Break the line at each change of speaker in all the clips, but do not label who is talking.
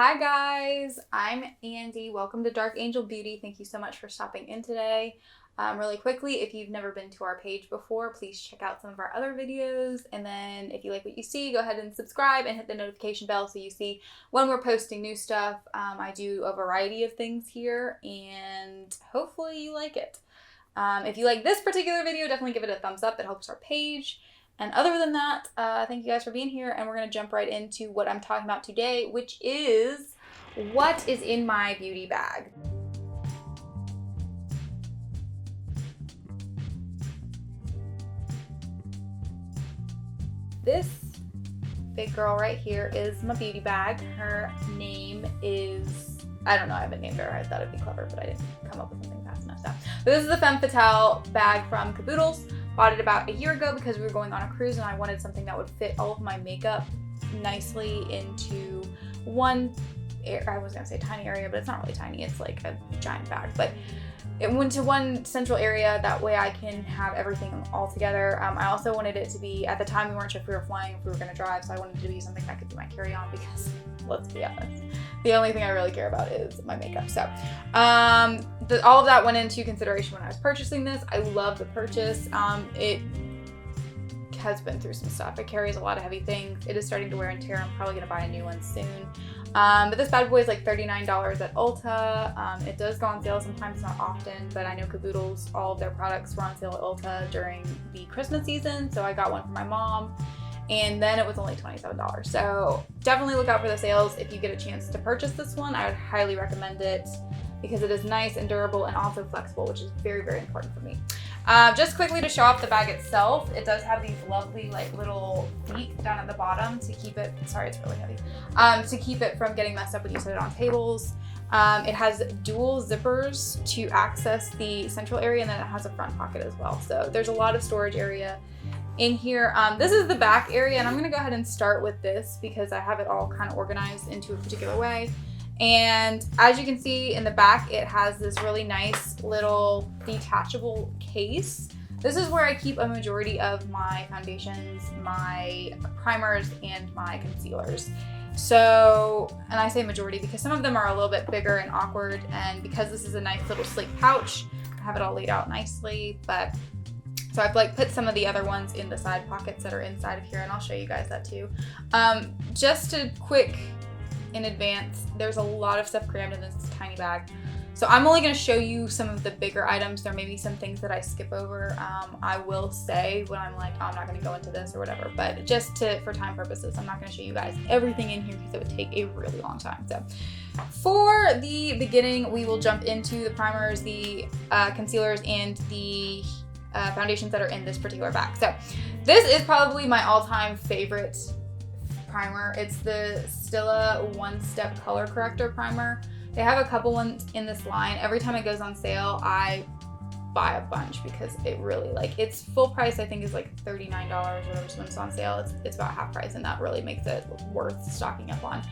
Hi guys, I'm Andy. Welcome to Dark Angel Beauty. Thank you so much for stopping in today. Really quickly, if you've never been to our page before, please check out some of our other videos. And then if you like what you see, go ahead and subscribe and hit the notification bell so you see when we're posting new stuff. I do a variety of things here and hopefully you like it. If you like this particular video, definitely give it a thumbs up. It helps our page. And other than that, thank you guys for being here, and we're going to jump right into what I'm talking about today, which is what is in my beauty bag. This big girl right here is my beauty bag. Her name is, I don't know, I haven't named her. I thought it'd be clever, but I didn't come up with something fast enough. So this is the Femme Fatale bag from Caboodles. Bought it about a year ago because we were going on a cruise and I wanted something that would fit all of my makeup nicely into one, I was gonna say tiny area, but it's not really tiny, it's like a giant bag, but it went to one central area, that way I can have everything all together. I also wanted it to be, at the time we weren't sure if we were flying, if we were gonna drive, so I wanted it to be something that could be my carry-on because, let's be honest, the only thing I really care about is my makeup. So all of that went into consideration when I was purchasing this. I love the purchase. It has been through some stuff. It carries a lot of heavy things. It is starting to wear and tear. I'm probably gonna buy a new one soon. But this bad boy is like $39 at Ulta. It does go on sale sometimes, not often, but I know Caboodles, all of their products were on sale at Ulta during the Christmas season, so I got one for my mom. And then it was only $27. So definitely look out for the sales if you get a chance to purchase this one. I would highly recommend it because it is nice and durable and also flexible, which is very, very important for me. Just quickly to show off the bag itself, it does have these lovely like little feet down at the bottom to keep it, sorry it's really heavy, to keep it from getting messed up when you set it on tables. It has dual zippers to access the central area, and then it has a front pocket as well. So there's a lot of storage area in here. This is the back area, and I'm gonna go ahead and start with this because I have it all kind of organized into a particular way. And as you can see in the back, it has this really nice little detachable case. This is where I keep a majority of my foundations, my primers, and my concealers. So, and I say majority because some of them are a little bit bigger and awkward, and because this is a nice little sleek pouch, I have it all laid out nicely, but so I've like put some of the other ones in the side pockets that are inside of here, and I'll show you guys that too. Just a quick in advance, there's a lot of stuff crammed in this tiny bag. So I'm only going to show you some of the bigger items. There may be some things that I skip over. I will say when I'm like, oh, I'm not going to go into this or whatever, but just for time purposes, I'm not going to show you guys everything in here because it would take a really long time. So for the beginning, we will jump into the primers, the concealers, and the foundations that are in this particular bag. So this is probably my all-time favorite primer. It's the Stila One Step Color Corrector Primer. They have a couple ones in this line. Every time it goes on sale, I buy a bunch because it really, like, it's full price, I think is like $39 or whatever. When it's on sale, it's about half price, and that really makes it worth stocking up on.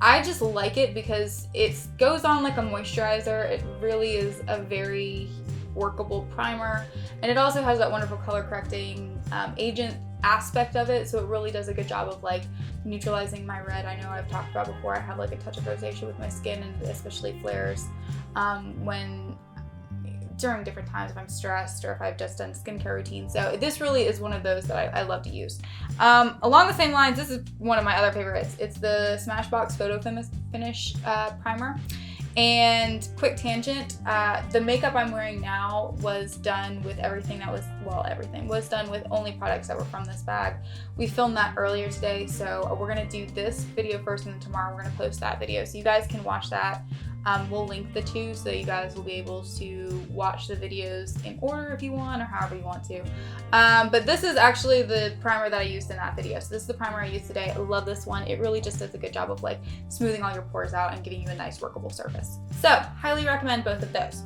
I just like it because it goes on like a moisturizer. It really is a very workable primer, and it also has that wonderful color correcting agent aspect of it, so it really does a good job of like neutralizing my red. I know I've talked about before, I have like a touch of rosacea with my skin, and especially flares when during different times if I'm stressed or if I've just done skincare routine. So this really is one of those that I love to use. Along the same lines, this is one of my other favorites. It's the Smashbox Photo Finish primer. And quick tangent, the makeup I'm wearing now was done with everything that was, well, everything was done with only products that were from this bag. We filmed that earlier today, so we're gonna do this video first, and then tomorrow we're gonna post that video, so you guys can watch that. We'll link the two so you guys will be able to watch the videos in order if you want, or however you want to. But this is actually the primer that I used in that video. So this is the primer I used today. I love this one. It really just does a good job of like smoothing all your pores out and giving you a nice workable surface. So highly recommend both of those.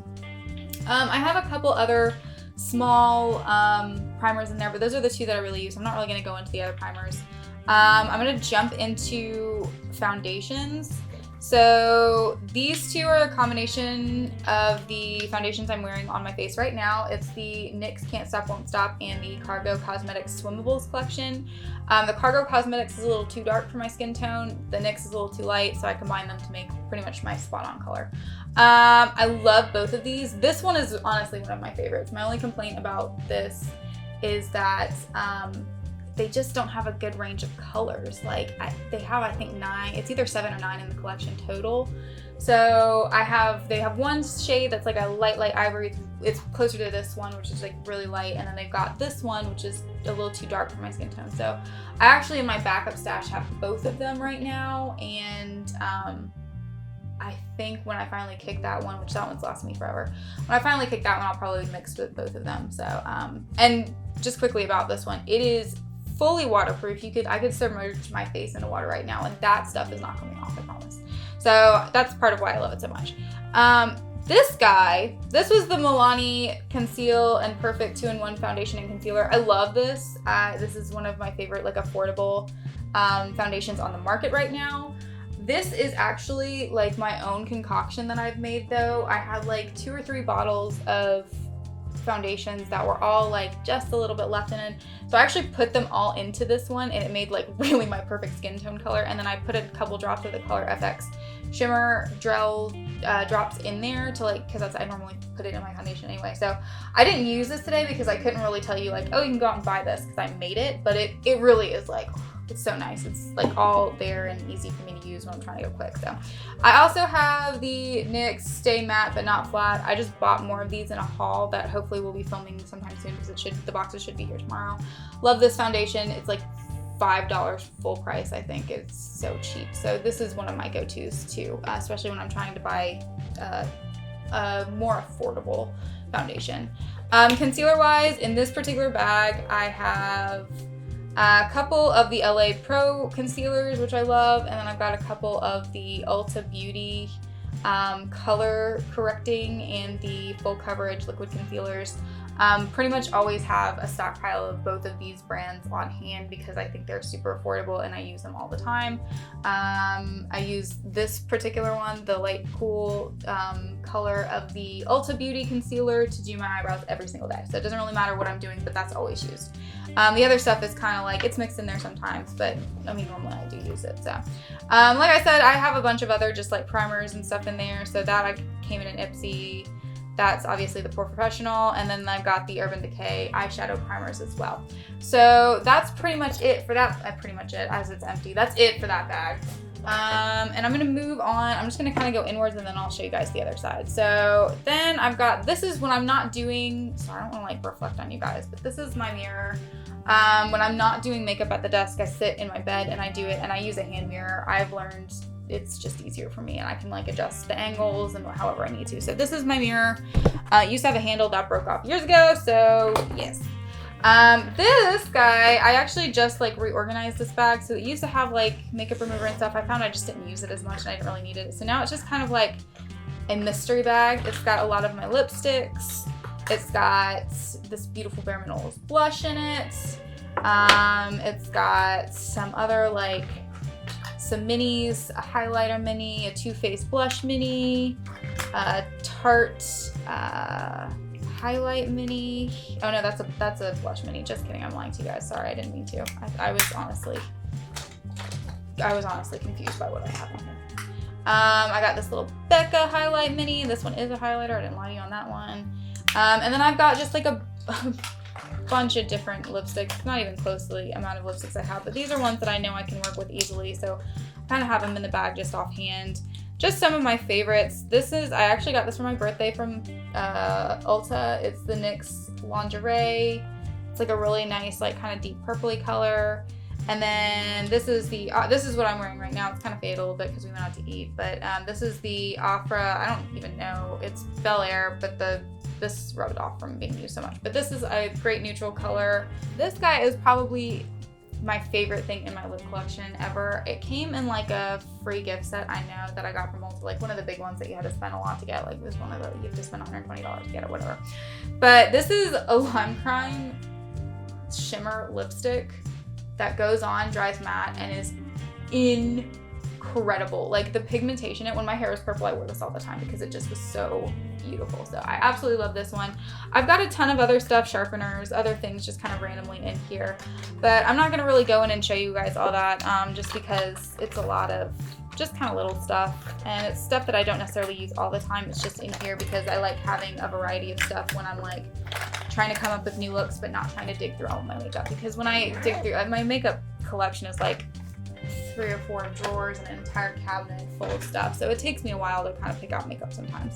I have a couple other small primers in there, but those are the two that I really use. I'm not really gonna go into the other primers. I'm gonna jump into foundations. So these two are a combination of the foundations I'm wearing on my face right now. It's the NYX Can't Stop Won't Stop and the Cargo Cosmetics Swimmables collection. The Cargo Cosmetics is a little too dark for my skin tone. The NYX is a little too light, so I combine them to make pretty much my spot on color. I love both of these. This one is honestly one of my favorites. My only complaint about this is that they just don't have a good range of colors. Like they have, I think 9, it's either 7 or 9 in the collection total. So they have one shade that's like a light ivory. It's closer to this one, which is like really light. And then they've got this one, which is a little too dark for my skin tone. So I actually in my backup stash have both of them right now. And I think when I finally kick that one, which that one's lasted me forever, when I finally kick that one, I'll probably mix with both of them. So, and just quickly about this one, it is fully waterproof. I could submerge my face into water right now and that stuff is not coming off, I promise. So that's part of why I love it so much. This was the Milani Conceal and Perfect 2-in-1 foundation and concealer. I love this. This is one of my favorite like affordable foundations on the market right now. This is actually like my own concoction that I've made though. I had like 2 or 3 bottles of foundations that were all like just a little bit left in it. So I actually put them all into this one and it made like really my perfect skin tone color. And then I put a couple drops of the Color FX shimmer gel drops in there to like, because I normally put it in my foundation anyway. So I didn't use this today because I couldn't really tell you like, oh, you can go out and buy this because I made it, but it really is like, it's so nice. It's like all there and easy for me to use when I'm trying to go quick. So I also have the NYX Stay Matte But Not Flat. I just bought more of these in a haul that hopefully we'll be filming sometime soon because the boxes should be here tomorrow. Love this foundation. It's like $5 full price. I think it's so cheap. So this is one of my go-tos too, especially when I'm trying to buy a more affordable foundation. Concealer wise, in this particular bag, I have a couple of the LA Pro concealers, which I love, and then I've got a couple of the Ulta Beauty color correcting and the full coverage liquid concealers. Pretty much always have a stockpile of both of these brands on hand because I think they're super affordable and I use them all the time. I use this particular one, the light cool color of the Ulta Beauty concealer to do my eyebrows every single day. So it doesn't really matter what I'm doing, but that's always used. The other stuff is kind of like, it's mixed in there sometimes, but I mean, normally I do use it. So like I said, I have a bunch of other just like primers and stuff in there. So that I came in an Ipsy. That's obviously the Pore Professional, and then I've got the Urban Decay eyeshadow primers as well. So that's pretty much it for that. Pretty much it, as it's empty. That's it for that bag. And I'm gonna move on. I'm just gonna kind of go inwards and then I'll show you guys the other side. So then I've got, this is when I'm not doing, sorry, I don't wanna like reflect on you guys, but this is my mirror. When I'm not doing makeup at the desk, I sit in my bed and I do it, and I use a hand mirror. I've learned it's just easier for me and I can like adjust the angles and however I need to. So this is my mirror. Used to have a handle that broke off years ago, so yes. This guy, I actually just like reorganized this bag. So it used to have like makeup remover and stuff. I found I just didn't use it as much and I didn't really need it. So now it's just kind of like a mystery bag. It's got a lot of my lipsticks. It's got this beautiful Bare Minerals blush in it. It's got some other like some minis, a highlighter mini, a Too Faced blush mini, a Tarte highlight mini. Oh no, that's a blush mini. Just kidding, I'm lying to you guys. Sorry, I didn't mean to. I was honestly confused by what I have on here. I got this little Becca highlight mini. This one is a highlighter. I didn't lie to you on that one. And then I've got just like a bunch of different lipsticks, not even close to the amount of lipsticks I have, but these are ones that I know I can work with easily, so I kind of have them in the bag just offhand. Just some of my favorites. I actually got this for my birthday from Ulta. It's the NYX Lingerie. It's like a really nice, like kind of deep purpley color. And then this is what I'm wearing right now. It's kind of faded a little bit because we went out to eat, but this is the Opera. I don't even know. It's Bel Air, but this rubbed off from being used so much. But this is a great neutral color. This guy is probably my favorite thing in my lip collection ever. It came in like a free gift set, I know, that I got from Ulta, like one of the big ones that you had to spend a lot to get. Like it was one of the, you have to spend $120 to get it, whatever. But this is a Lime Crime shimmer lipstick that goes on, dries matte, and is incredible. Like the pigmentation, when my hair is purple, I wear this all the time because it just was so beautiful. So I absolutely love this one. I've got a ton of other stuff, sharpeners, other things just kind of randomly in here, but I'm not gonna really go in and show you guys all that just because it's a lot of just kind of little stuff, and it's stuff that I don't necessarily use all the time. It's just in here because I like having a variety of stuff when I'm like trying to come up with new looks but not trying to dig through all of my makeup, because when I dig through my makeup collection is like 3 or 4 drawers and an entire cabinet full of stuff, so it takes me a while to kind of pick out makeup sometimes.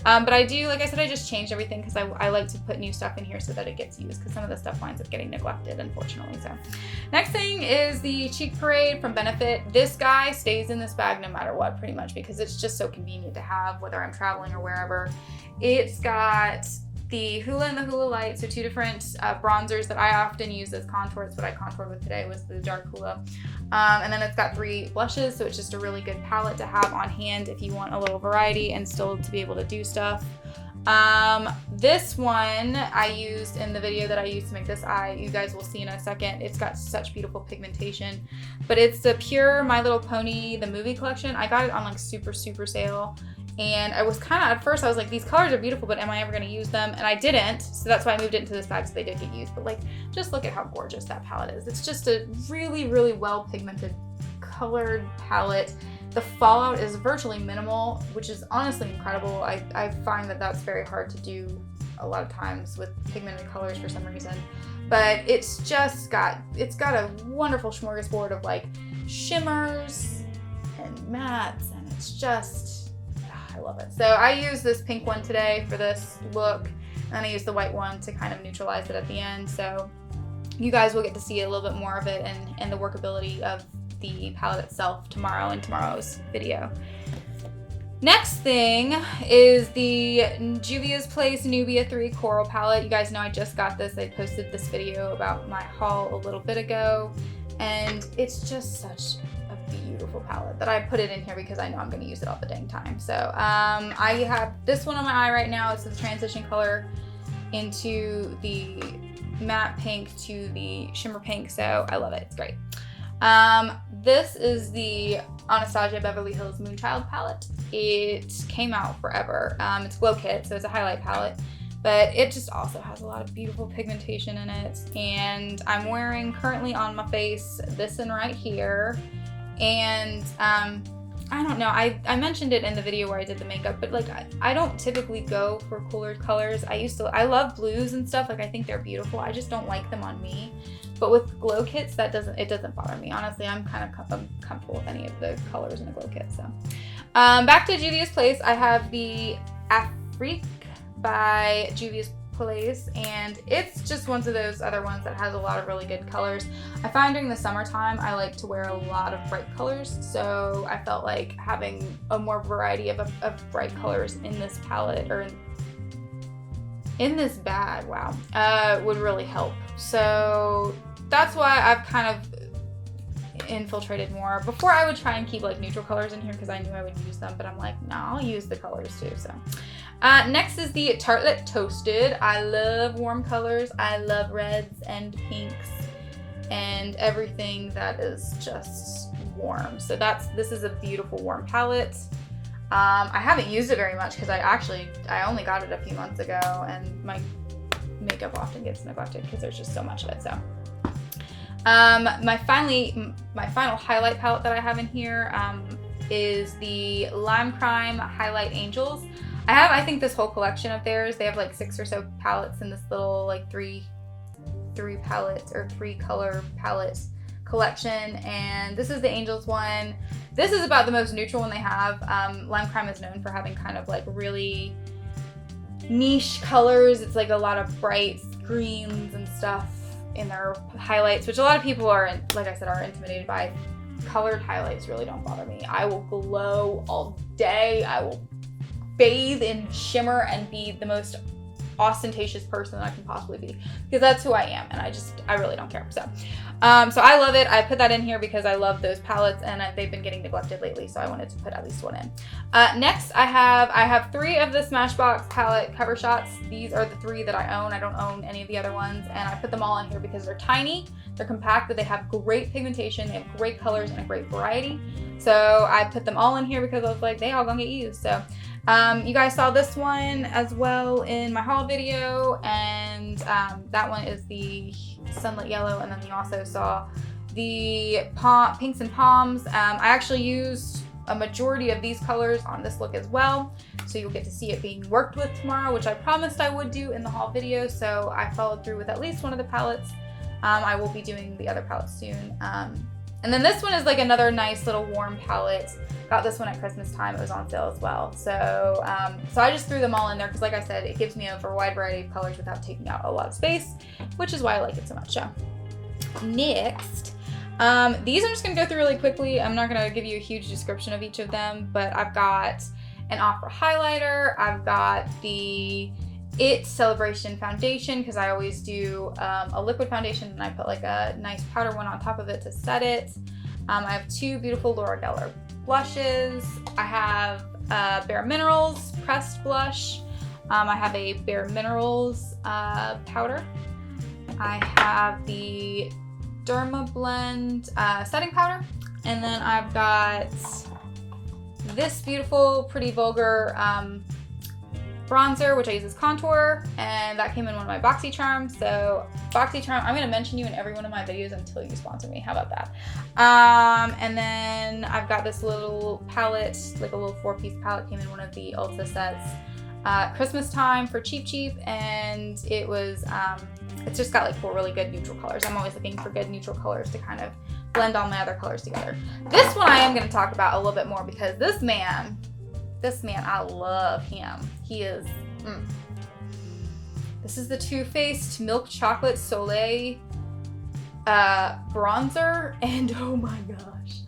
But I do, like I said, I just changed everything because I like to put new stuff in here so that it gets used, because some of the stuff winds up getting neglected, unfortunately. So next thing is the Cheek Parade from Benefit. This guy stays in this bag no matter what, pretty much, because it's just so convenient to have whether I'm traveling or wherever. It's got the Hoola and the Hoola Light, so 2 different bronzers that I often use as contours. What I contoured with today was the dark Hoola. And then it's got 3 blushes, so it's just a really good palette to have on hand if you want a little variety and still to be able to do stuff. This one I used in the video that I used to make this eye. You guys will see in a second. It's got such beautiful pigmentation, but it's the pure My Little Pony, the movie collection. I got it on like super sale. And I was kind of, at first I was like, these colors are beautiful, but am I ever going to use them? And I didn't, so that's why I moved it into this bag so they did get used. But like, just look at how gorgeous that palette is. It's just a really well pigmented colored palette. The fallout is virtually minimal, which is honestly incredible. I find that that's very hard to do a lot of times with pigmented colors for some reason. But it's got a wonderful smorgasbord of like shimmers and mattes, and it's just, I love it. So I used this pink one today for this look, and I used the white one to kind of neutralize it at the end. So you guys will get to see a little bit more of it and the workability of the palette itself tomorrow in tomorrow's video. Next thing is the Juvia's Place Nubia 3 Coral Palette. You guys know I just got this. I posted this video about my haul a little bit ago, and it's just such beautiful palette that I put it in here because I know I'm going to use it all the dang time. So I have this one on my eye right now. It's the transition color into the matte pink to the shimmer pink, so I love it. It's great. This is the Anastasia Beverly Hills Moonchild palette. It came out forever. It's Glow Kit, so it's a highlight palette, but it just also has a lot of beautiful pigmentation in it. And I'm wearing currently on my face this one right here. And I don't know, I mentioned it in the video where I did the makeup, but like I don't typically go for cooler colors. I love blues and stuff, like I think they're beautiful. I just don't like them on me. But with glow kits, it doesn't bother me. Honestly, I'm kind of comfortable with any of the colors in a glow kit. So back to Juvia's Place, I have the Afrique by Juvia's Place, and it's just one of those other ones that has a lot of really good colors. I find during the summertime I like to wear a lot of bright colors, so I felt like having a more variety of bright colors in this palette, or in this bag, would really help. So that's why I've kind of infiltrated more. Before I would try and keep like neutral colors in here because I knew I would use them, but I'm like, no, I'll use the colors too. So next is the Tartelette Toasted. I love warm colors. I love reds and pinks and everything that is just warm. So this is a beautiful warm palette. I haven't used it very much because I only got it a few months ago, and my makeup often gets neglected because there's just so much of it. So my final highlight palette that I have in here is the Lime Crime Highlight Angels. I think this whole collection of theirs. They have like 6 or so palettes in this little like three palette or 3 color palette collection, and this is the Angels one. This is about the most neutral one they have. Lime Crime is known for having kind of like really niche colors. It's like a lot of bright greens and stuff in their highlights, which a lot of people are, like I said, are intimidated by. Colored highlights really don't bother me. I will glow all day. I will bathe in shimmer and be the most ostentatious person that I can possibly be, because that's who I am, and I really don't care. So I love it. I put that in here because I love those palettes, and they've been getting neglected lately, so I wanted to put at least one in. Next, I have 3 of the Smashbox palette cover shots. These are the 3 that I own. I don't own any of the other ones, and I put them all in here because they're tiny, they're compact, but they have great pigmentation, they have great colors and a great variety. So I put them all in here because I was like, they all gonna get used. So you guys saw this one as well in my haul video, and that one is the Sunlit Yellow, and then you also saw the Pinks and Palms. I actually used a majority of these colors on this look as well, so you'll get to see it being worked with tomorrow, which I promised I would do in the haul video, so I followed through with at least one of the palettes. I will be doing the other palette soon. And then this one is like another nice little warm palette. Got this one at Christmas time. It was on sale as well. So I just threw them all in there because, like I said, it gives me a wide variety of colors without taking out a lot of space, which is why I like it so much. So next, these I'm just gonna go through really quickly. I'm not gonna give you a huge description of each of them, but I've got an Opera highlighter. I've got the It Celebration foundation because I always do a liquid foundation and I put like a nice powder one on top of it to set it. I have two beautiful Laura Geller blushes. I have Bare Minerals pressed blush. I have a Bare Minerals powder. I have the Derma Blend setting powder. And then I've got this beautiful Pretty Vulgar bronzer, which I use as contour, and that came in one of my BoxyCharm. So BoxyCharm, I'm going to mention you in every one of my videos until you sponsor me. How about that? And then I've got this little palette, like a little 4-piece palette, came in one of the Ulta sets. Christmas time for cheap, and it was, it's just got like 4 really good neutral colors. I'm always looking for good neutral colors to kind of blend all my other colors together. This one I am going to talk about a little bit more because this man, I love him. He is, This is the Too Faced Milk Chocolate Soleil bronzer, and oh my gosh,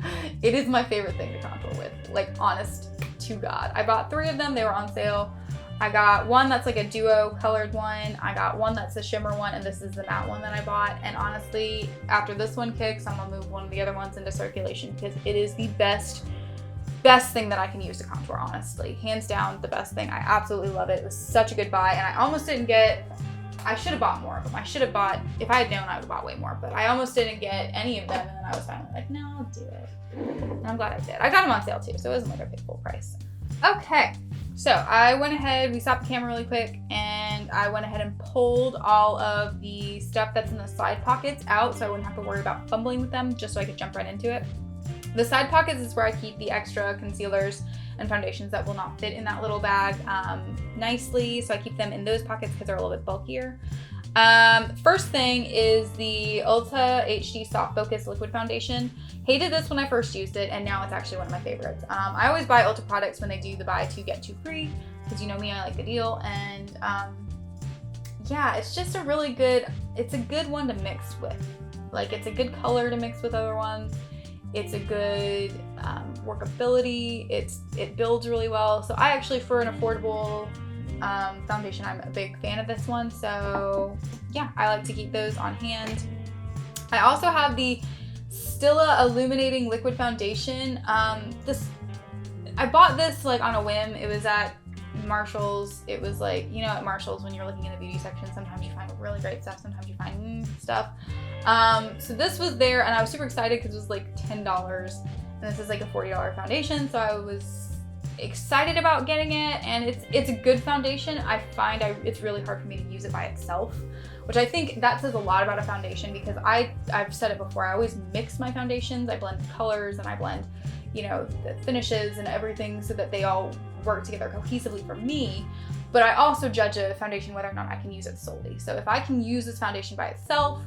it is my favorite thing to contour with, like, honest to God. I bought 3 of them, they were on sale. I got one that's like a duo colored one, I got one that's a shimmer one, and this is the matte one that I bought. And honestly, after this one kicks, I'm gonna move one of the other ones into circulation because it is the best thing that I can use to contour, honestly. Hands down, the best thing. I absolutely love it. It was such a good buy, and I almost didn't get, I should have bought more of them. I should have bought, if I had known, I would have bought way more, but I almost didn't get any of them, and then I was finally like, no, I'll do it. And I'm glad I did. I got them on sale too, so it wasn't like I paid full price. Okay, so I went ahead, we stopped the camera really quick, and I went ahead and pulled all of the stuff that's in the side pockets out so I wouldn't have to worry about fumbling with them, just so I could jump right into it. The side pockets is where I keep the extra concealers and foundations that will not fit in that little bag nicely. So I keep them in those pockets because they're a little bit bulkier. First thing is the Ulta HD Soft Focus Liquid Foundation. Hated this when I first used it, and now it's actually one of my favorites. I always buy Ulta products when they do the buy 2 get 2 free, because you know me, I like the deal. And yeah, it's just a really good, it's a good one to mix with. Like, it's a good color to mix with other ones. It's a good workability. It builds really well. So I actually, for an affordable foundation, I'm a big fan of this one. So yeah, I like to keep those on hand. I also have the Stila Illuminating Liquid Foundation. I bought this like on a whim. It was at Marshall's. It was like, you know, at Marshall's when you're looking in the beauty section, sometimes you find really great stuff, sometimes you find stuff. So this was there, and I was super excited because it was like $10, and this is like a $40 foundation, so I was excited about getting it. And it's a good foundation. I find it's really hard for me to use it by itself, which I think that says a lot about a foundation, because I've said it before, I always mix my foundations. I blend colors and I blend, you know, the finishes and everything so that they all work together cohesively for me. But I also judge a foundation whether or not I can use it solely. So if I can use this foundation by itself,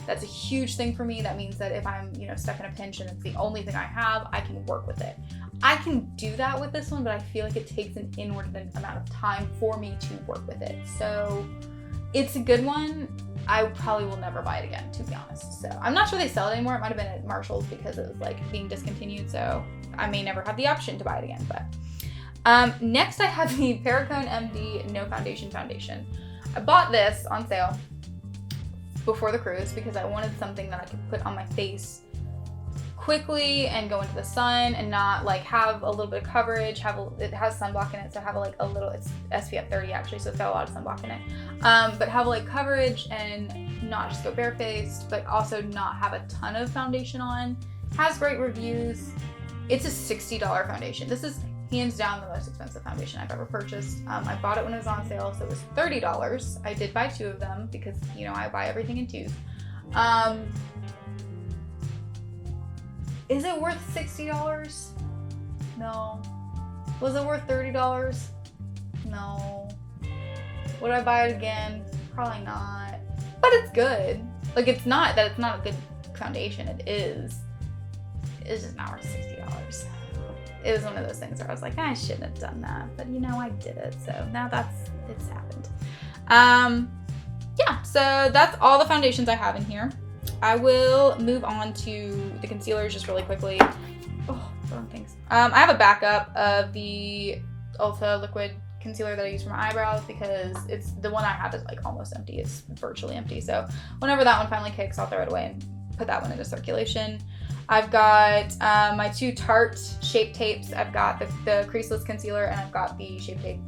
that's a huge thing for me. That means that if I'm, you know, stuck in a pinch and it's the only thing I have, I can work with it. I can do that with this one, but I feel like it takes an inordinate amount of time for me to work with it. So it's a good one. I probably will never buy it again, to be honest. So I'm not sure they sell it anymore. It might have been at Marshall's because it was like being discontinued. So I may never have the option to buy it again. But next I have the Perricone MD No Foundation Foundation. I bought this on sale before the cruise because I wanted something that I could put on my face quickly and go into the sun and not like have a little bit of coverage. It has sunblock in it, so have like a little, it's SPF 30 actually, so it's got a lot of sunblock in it. But have like coverage and not just go barefaced, but also not have a ton of foundation on. Has great reviews. It's a $60 foundation. This is hands down the most expensive foundation I've ever purchased. I bought it when it was on sale, so it was $30. I did buy 2 of them because, you know, I buy everything in 2s. Is it worth $60? No. Was it worth $30? No. Would I buy it again? Probably not. But it's good. Like, it's not that it's not a good foundation. It is. It's just not worth $60. It was one of those things where I was like, I shouldn't have done that. But, you know, I did it. So now it's happened. Yeah, so that's all the foundations I have in here. I will move on to the concealers just really quickly. Oh, wrong things. I have a backup of the Ulta liquid concealer that I use for my eyebrows because it's the one I have is like almost empty. It's virtually empty. So whenever that one finally kicks, I'll throw it away and put that one into circulation. I've got my 2 Tarte Shape Tapes. I've got the creaseless concealer and I've got the Shape Tape.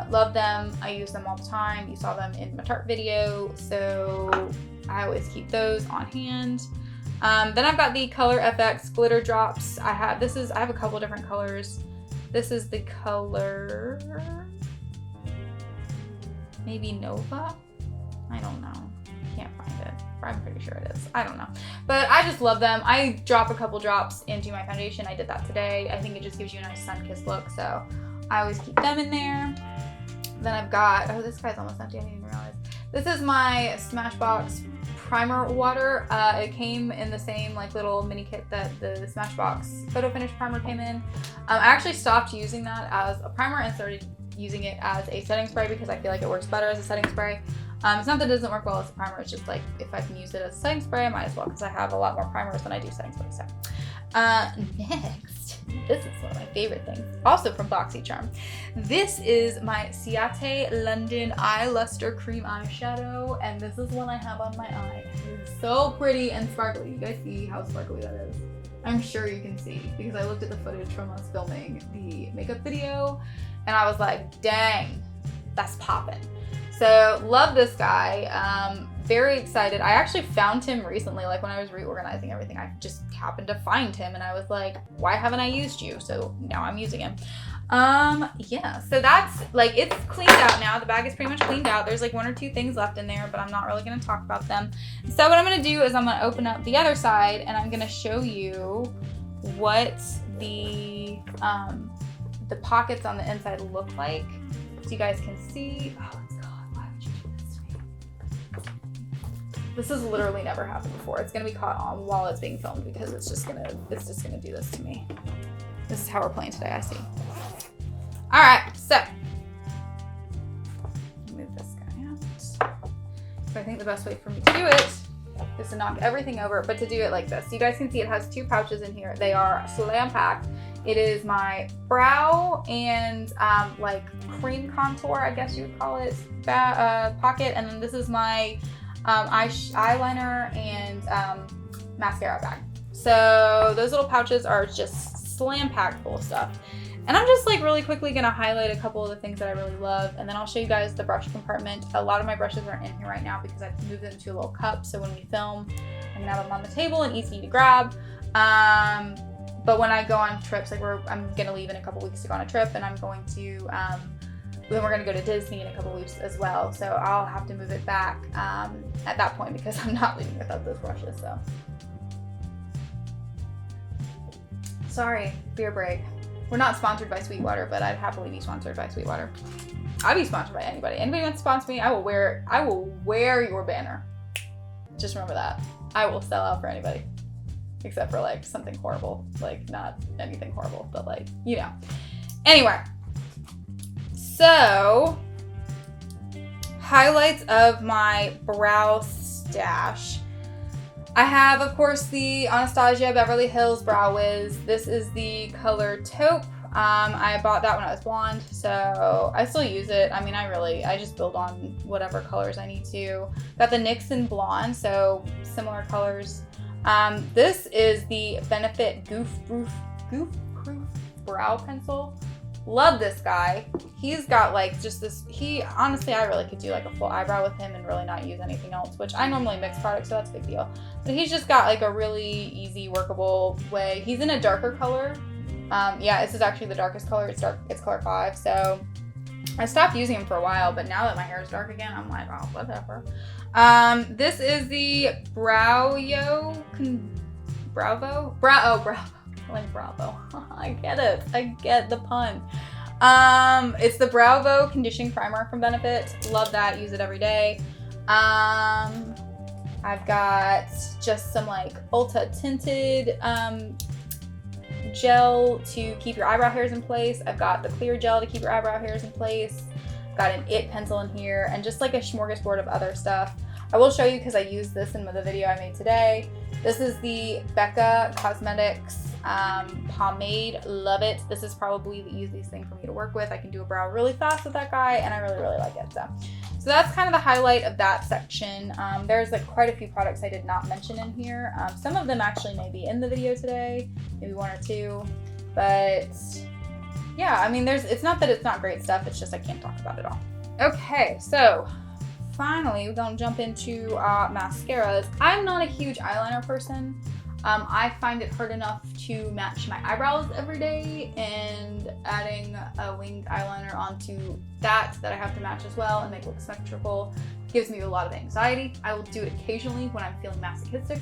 Love them. I use them all the time. You saw them in my Tarte video, so I always keep those on hand. Then I've got the Color FX glitter drops. I have a couple different colors. This is the color maybe Nova. I don't know. Can't find it. I'm pretty sure it is. I don't know. But I just love them. I drop a couple drops into my foundation. I did that today. I think it just gives you a nice sun-kissed look, so I always keep them in there. Then I've got, oh, this guy's almost empty. I didn't even realize. This is my Smashbox primer water. It came in the same like little mini kit that the Smashbox Photo Finish primer came in. I actually stopped using that as a primer and started using it as a setting spray because I feel like it works better as a setting spray. It's not that it doesn't work well as a primer, it's just like if I can use it as a setting spray, I might as well because I have a lot more primers than I do setting sprays. So, next, this is one of my favorite things, also from BoxyCharm. This is my Ciate London Eye Luster Cream Eyeshadow, and this is one I have on my eye. It's so pretty and sparkly. You guys see how sparkly that is? I'm sure you can see because I looked at the footage from us filming the makeup video, and I was like, dang, that's poppin'. So love this guy, very excited. I actually found him recently, like when I was reorganizing everything, I just happened to find him and I was like, why haven't I used you? So now I'm using him. Yeah, so that's like, it's cleaned out now. The bag is pretty much cleaned out. There's like 1 or 2 things left in there, but I'm not really gonna talk about them. So what I'm gonna do is I'm gonna open up the other side and I'm gonna show you what the pockets on the inside look like. So you guys can see. Oh, this has literally never happened before. It's gonna be caught on while it's being filmed because it's just gonna do this to me. This is how we're playing today, I see. All right, so move this guy out. So I think the best way for me to do it is to knock everything over, but to do it like this. So you guys can see it has 2 pouches in here. They are slam packed. It is my brow and like cream contour, I guess you would call it, pocket, and then this is my eyeliner and mascara bag. So those little pouches are just slam packed full of stuff. And I'm just like really quickly gonna highlight a couple of the things that I really love, and then I'll show you guys the brush compartment. A lot of my brushes are in here right now because I've moved them to a little cup, so when we film, I can have them on the table and easy to grab. But when I go on trips, like I'm gonna leave in a couple weeks to go on a trip, and I'm going to then we're gonna go to Disney in a couple weeks as well, so I'll have to move it back at that point because I'm not leaving without those brushes. So sorry, beer break. We're not sponsored by Sweetwater, but I'd happily be sponsored by Sweetwater. I'd be sponsored by anybody. Anybody wants to sponsor me, I will wear your banner. Just remember that. I will sell out for anybody. Except for like something horrible. Like not anything horrible, but like, you know. Anyway. So, highlights of my brow stash. I have, of course, the Anastasia Beverly Hills Brow Wiz. This is the color taupe. I bought that when I was blonde, so I still use it. I mean, I just build on whatever colors I need to. Got the NYX Blonde, so similar colors. This is the Benefit Goof Proof Brow Pencil. Love this guy. He's got like just this, honestly, I really could do like a full eyebrow with him and really not use anything else, which I normally mix products, so that's a big deal. But he's just got like a really easy, workable way. He's in a darker color. Yeah, this is actually the darkest color. It's dark, it's color 5. So I stopped using him for a while, but now that my hair is dark again, I'm like, oh, whatever. This is the Bravo. Like Bravo. I get it. I get the pun. It's the Bravo Conditioning Primer from Benefit. Love that. Use it every day. I've got just some like Ulta tinted gel to keep your eyebrow hairs in place. I've got the clear gel to keep your eyebrow hairs in place. I've got an IT pencil in here and just like a smorgasbord of other stuff. I will show you because I used this in the video I made today. This is the Becca Cosmetics pomade. Love it. This is probably the easiest thing for me to work with. I can do a brow really fast with that guy and I really, really like it. So that's kind of the highlight of that section. There's like quite a few products I did not mention in here. Some of them actually may be in the video today, maybe 1 or 2, but yeah, I mean, it's not that it's not great stuff, it's just I can't talk about it all. Okay, so finally, we're gonna jump into mascaras. I'm not a huge eyeliner person. I find it hard enough to match my eyebrows every day, and adding a winged eyeliner onto that I have to match as well and make it look symmetrical gives me a lot of anxiety. I will do it occasionally when I'm feeling masochistic,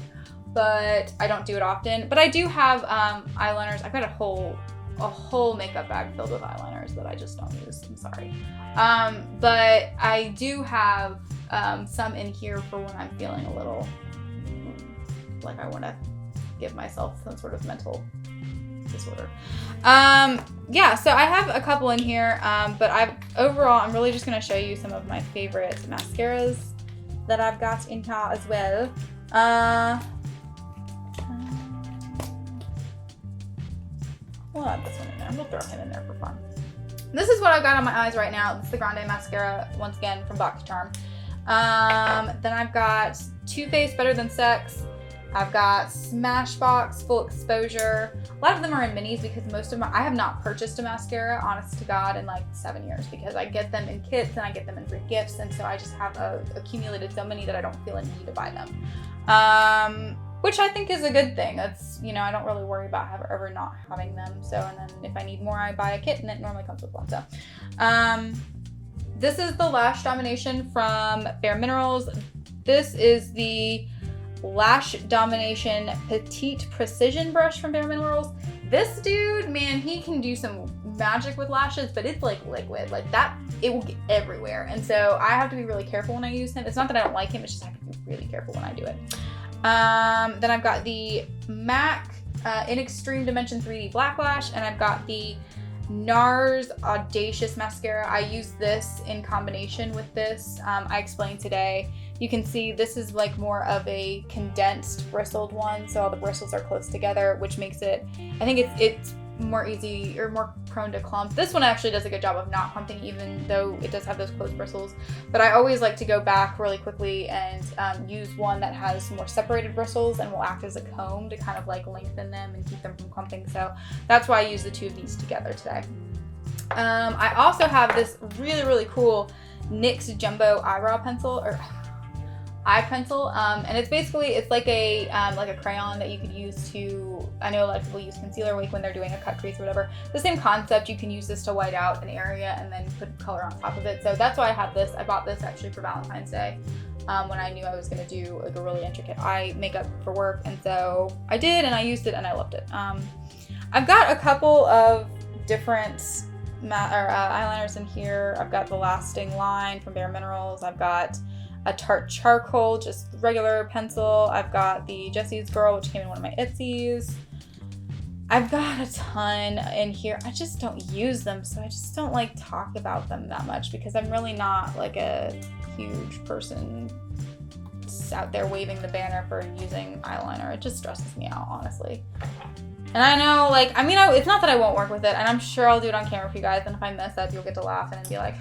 but I don't do it often. But I do have eyeliners. I've got a whole makeup bag filled with eyeliners that I just don't use. I'm sorry. But I do have some in here for when I'm feeling a little like I want to give myself some sort of mental disorder. Yeah, so I have a couple in here, but overall I'm really just going to show you some of my favorite mascaras that I've got in here as well. We'll add this one in there. We'll throw him in there for fun. This is what I've got on my eyes right now. This is the Grande mascara, once again, from Box Charm. Then I've got Too Faced Better Than Sex. I've got Smashbox Full Exposure. A lot of them are in minis because I have not purchased a mascara, honest to God, in like 7 years because I get them in kits and I get them in free gifts, and so I just have accumulated so many that I don't feel a need to buy them. Which I think is a good thing. That's, I don't really worry about ever not having them. So, and then if I need more, I buy a kit and it normally comes with one. So, this is the Lash Domination from Bare Minerals. This is the Lash Domination Petite Precision Brush from Bare Minerals. This dude, man, he can do some magic with lashes, but it's like liquid. Like that, it will get everywhere. And so I have to be really careful when I use him. It's not that I don't like him, it's just I have to be really careful when I do it. Then I've got the MAC in Extreme Dimension 3D Black Lash, and I've got the NARS Audacious Mascara. I use this in combination with this. I explained today. You can see this is like more of a condensed bristled one, so all the bristles are close together, which makes it, I think it's more easy or more prone to clump. This one actually does a good job of not clumping, even though it does have those close bristles. But I always like to go back really quickly and use one that has more separated bristles and will act as a comb to kind of like lengthen them and keep them from clumping. So that's why I use the two of these together today. I also have this really, really cool NYX Jumbo eyebrow pencil, or eye pencil, and it's like a crayon that you could use to, I know a lot of people use concealer when they're doing a cut crease or whatever. The same concept, you can use this to white out an area and then put color on top of it. So that's why I have this. I bought this actually for Valentine's Day when I knew I was going to do like a really intricate eye makeup for work, and so I did, and I used it and I loved it. I've got a couple of different eyeliners in here. I've got the Lasting Line from Bare Minerals. I've got a Tarte Charcoal, just regular pencil. I've got the Jessie's Girl, which came in one of my Itzies. I've got a ton in here. I just don't use them, so I just don't like talk about them that much because I'm really not like a huge person out there waving the banner for using eyeliner. It just stresses me out, honestly. And I know, like, I mean, it's not that I won't work with it, and I'm sure I'll do it on camera for you guys, and if I mess up, you'll get to laugh and be like,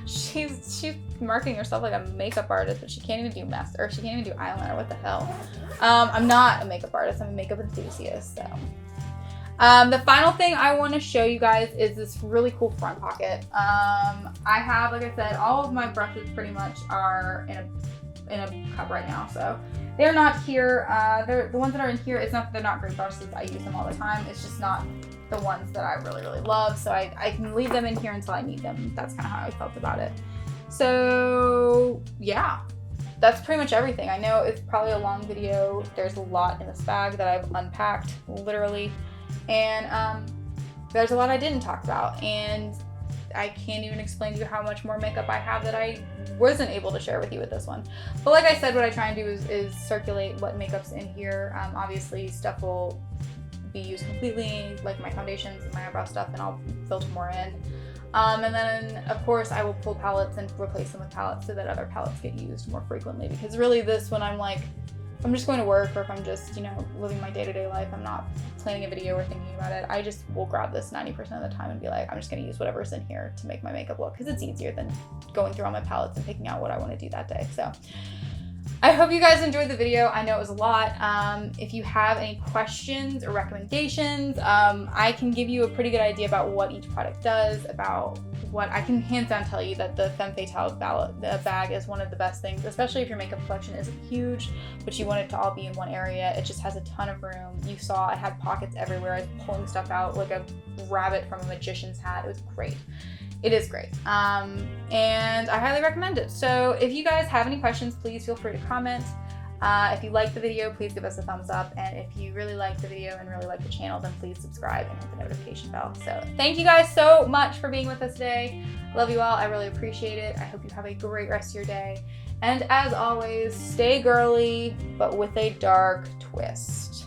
she's marketing herself like a makeup artist, but she can't even do she can't even do eyeliner. What the hell? I'm not a makeup artist. I'm a makeup enthusiast. So, The final thing I want to show you guys is this really cool front pocket. I have, like I said, all of my brushes pretty much are in a cup right now, so they're not here. They're the ones that are in here. It's not that they're not great brushes. I use them all the time. It's just not the ones that I really, really love. So I can leave them in here until I need them. That's kind of how I felt about it. So yeah, that's pretty much everything. I know it's probably a long video. There's a lot in this bag that I've unpacked, literally. And there's a lot I didn't talk about. And I can't even explain to you how much more makeup I have that I wasn't able to share with you with this one. But like I said, what I try and do is circulate what makeup's in here. Obviously, stuff will be used completely, like my foundations and my eyebrow stuff, and I'll filter more in. And then, of course, I will pull palettes and replace them with palettes so that other palettes get used more frequently. Because really this, when I'm like, if I'm just going to work or if I'm just, you know, living my day-to-day life, I'm not planning a video or thinking about it, I just will grab this 90% of the time and be like, I'm just going to use whatever's in here to make my makeup look, because it's easier than going through all my palettes and picking out what I want to do that day. So I hope you guys enjoyed the video. I know it was a lot. If you have any questions or recommendations, I can give you a pretty good idea about what each product does, about what I can hands down tell you that the Femme Fatale bag is one of the best things, especially if your makeup collection isn't huge, but you want it to all be in one area. It just has a ton of room. You saw I had pockets everywhere. I was pulling stuff out like a rabbit from a magician's hat. It was great. It is great. And I highly recommend it. So if you guys have any questions, please feel free to comment. If you like the video, please give us a thumbs up. And if you really like the video and really like the channel, then please subscribe and hit the notification bell. So thank you guys so much for being with us today. Love you all. I really appreciate it. I hope you have a great rest of your day. And as always, stay girly, but with a dark twist.